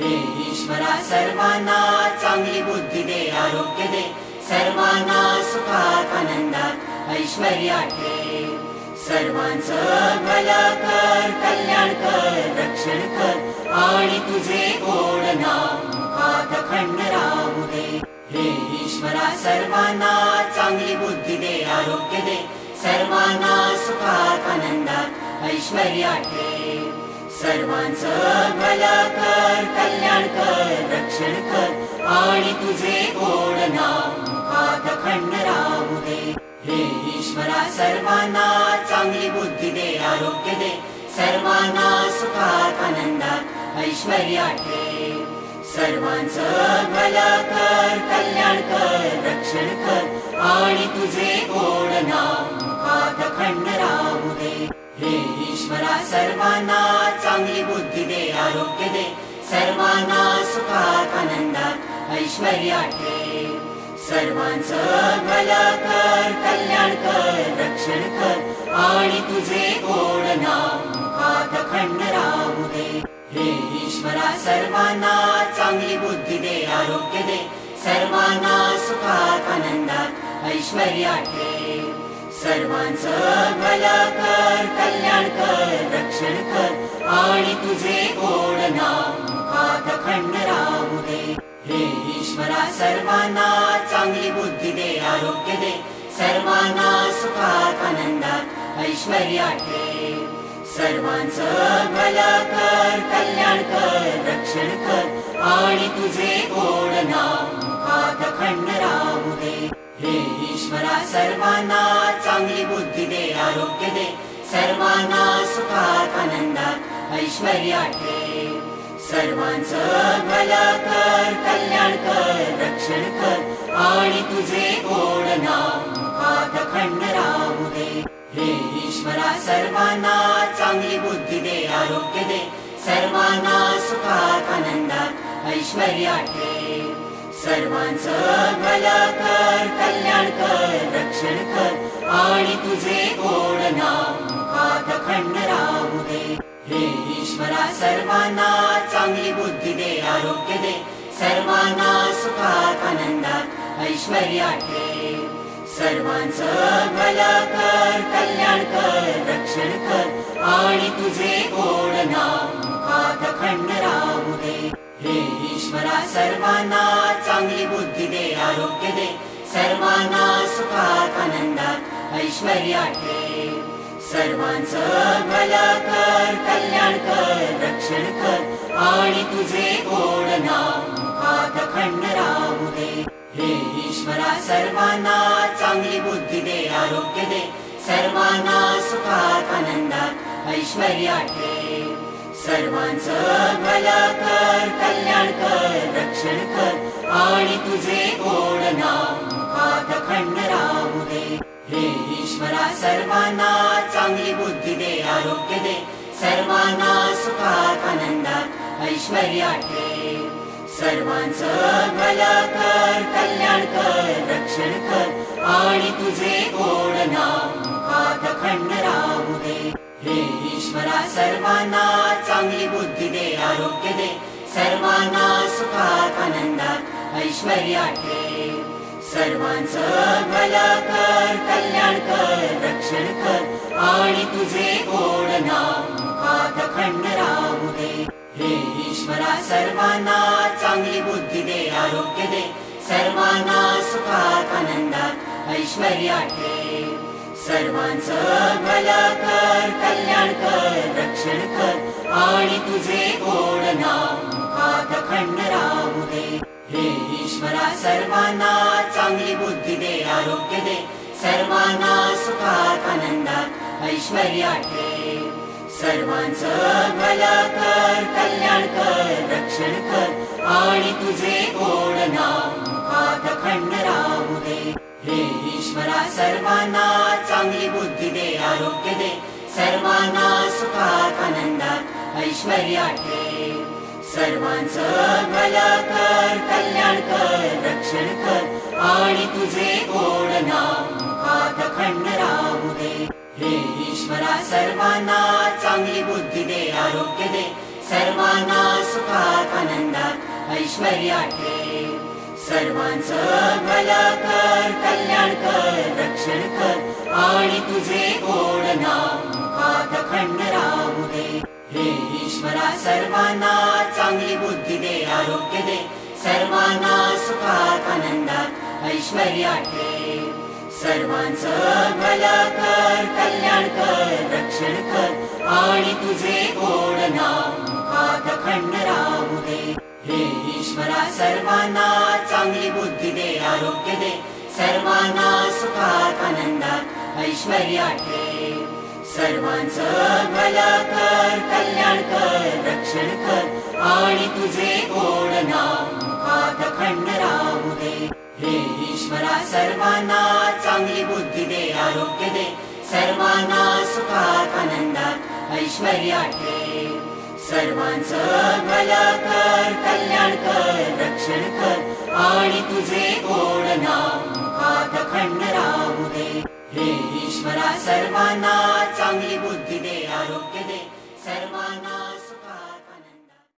हे ईश्वरा सर्वांना चांगली बुद्धी दे, आरोग्य दे, सर्वांना सुखात आनंदात ऐश्वर्यात ठेव. सर्वांचं भलं कर, कल्याण कर, रक्षण कर आणि तुझे गोड नाम मुखात अखंड राहू दे. हे ईश्वरा सर्वांना चांगली बुद्धी दे, आरोग्य दे, सर्वांना सुखात आनंदात ऐश्वर्यात ठेव. सर्वांचं भलं कर, कल्याण कर, रक्षण कर आणि तुझे गोड नाम मुखात अखंड राहू दे. हे ईश्वरा सर्वांना चांगली बुद्धी दे, आरोग्य दे, सर्वांना सुखात आनंदात ऐश्वर्यात ठेव. सर्वांचं भलं कर, कल्याण कर, रक्षण कर आणि तुझे गोड नाम मुखात अखंड राहू दे. हे ईश्वरा सर्वांना चांगली बुद्धी दे, आरोग्य दे, सर्वांना सुखात आनंदात ऐश्वर्यात ठेव. सर्वांचं भलं कर, कल्याण कर, रक्षण कर आणि तुझे गोड नाम मुखात अखंड राहू दे. हे ईश्वरा सर्वांना चांगली बुद्धी दे, आरोग्य दे, सर्वांना सुखात आनंदात ऐश्वर्यात ठेव. सर्वांचं भलं कर, कल्याण कर, रक्षण कर आणि तुझे गोड नाम मुखात अखंड राहू दे. हे ईश्वरा सर्वांना चांगली बुद्धी दे, आरोग्य दे, सर्वांना सुखात आनंदात ऐश्वर्यात ठेव. सर्वांचं भलं कर, कल्याण कर, रक्षण कर आणि तुझे गोड नाम मुखात अखंड राहू दे. हे ईश्वरा सर्वांना चांगली बुद्धी दे, आरोग्य दे, सर्वांना सुखात आनंदात ऐश्वर्यात ठेव. सर्वांचं भलं कर, कल्याण कर, रक्षण कर आणि तुझे गोड नाम मुखात अखंड राहू दे. हे ईश्वरा सर्वांना चांगली बुद्धी दे, आरोग्य दे, सर्वांना सुखात आनंदात ऐश्वर्यात ठेव. सर्वांचं भलं कर, कल्याण कर, रक्षण कर आणि तुझे गोड नाम मुखात अखंड राहू दे. हे ईश्वरा सर्वांना चांगली बुद्धी दे, आरोग्य दे, सर्वांना सुखात आनंदात ऐश्वर्यात ठेव. सर्वांचं भलं कर, कल्याण कर, रक्षण कर आणि तुझे गोड नाम मुखात अखंड राहू दे. हे ईश्वरा सर्वांना चांगली बुद्धी दे, आरोग्य दे, सर्वांना सुखात आनंदात ऐश्वर्यात ठेव. सर्वांचं भलं कर, कल्याण कर, रक्षण कर आणि तुझे गोड नाम मुखात अखंड राहू दे. हे ईश्वरा सर्वांना चांगली बुद्धी दे, आरोग्य दे, सर्वांना सुखात आनंदात ऐश्वर्यात ठेव. सर्वांचं भलं कर, कल्याण कर, रक्षण कर आणि तुझे गोड नाम मुखात अखंड राहू दे. हे ईश्वरा सर्वांना चांगली बुद्धी दे, आरोग्य दे, सर्वांना सुखात आनंदात ऐश्वर्यात ठेव. सर्वांचं भलं कर, कल्याण कर, रक्षण कर आणि तुझे गोड नाम मुखात अखंड राहू दे. हे ईश्वरा सर्वांना चांगली बुद्धी दे, आरोग्य दे, सर्वांना सुखात आनंदात ऐश्वर्यात ठेव. सर्वांचं भलं कर, कल्याण कर, रक्षण कर आणि तुझे गोड नाम मुखात अखंड राहू दे. हे ईश्वरा सर्वांना चांगली बुद्धी दे, आरोग्य दे, सर्वांना सुखात आनंदात ऐश्वर्यात ठेव. सर्वांचं भलं कर, कल्याण कर, रक्षण कर आणि तुझे गोड नाम मुखात अखंड राहू दे. हे ईश्वरा सर्वांना चांगली बुद्धी दे, आरोग्य दे, सर्वांना सुखात आनंदात ऐश्वर्यात ठेव. सर्वांचं भलं कर, कल्याण कर, रक्षण कर आणि तुझे गोड नाम मुखात अखंड राहू दे. हे ईश्वरा सर्वांना चांगली बुद्धी दे, आरोग्य दे, सर्वांना सुखात आनंदात ऐश्वर्यात ठेव. सर्वांचं भलं कर, कल्याण कर, रक्षण कर आणि तुझे गोड नाम मुखात अखंड राहू दे. हे ईश्वरा सर्वांना चांगली बुद्धी दे, आरोग्य दे, सर्वांना सुखात आनंदात ऐश्वर्या ठेव. सर्वांचं भलं कर, कल्याण कर, रक्षण कर आणि तुझे गोड नाम मुखात अखंड राहू दे. हे ईश्वरा सर्वांना चांगली बुद्धी दे, आरोग्य दे, सर्वांना सुखात आनंदात ऐश्वर्या ठेव. सर्वांचं भलं कर, कल्याण कर, रक्षण कर आणि तुझे गोड नाम मुखात अखंड राहू दे. हे ईश्वरा सर्वांना चांगली बुद्धी दे, आरोग्य दे, सर्वांना सुखात आनंदात ऐश्वर्या ठेव. सर्वांचं भलं कर, कल्याण कर, रक्षण कर आणि तुझे गोड नाम मुखात अखंड राहू दे. हे ईश्वरा सर्वांना चांगली बुद्धी दे, आरोग्य दे, सर्वांना सुखात आनंदात ऐश्वर्या ठेव. सर्वांचं भलं कर, कल्याण कर, रक्षण कर आणि तुझे गोड नाम मुखात अखंड राहू दे. हे ईश्वरा सर्वांना चांगली बुद्धी दे, आरोग्य दे, सर्वांना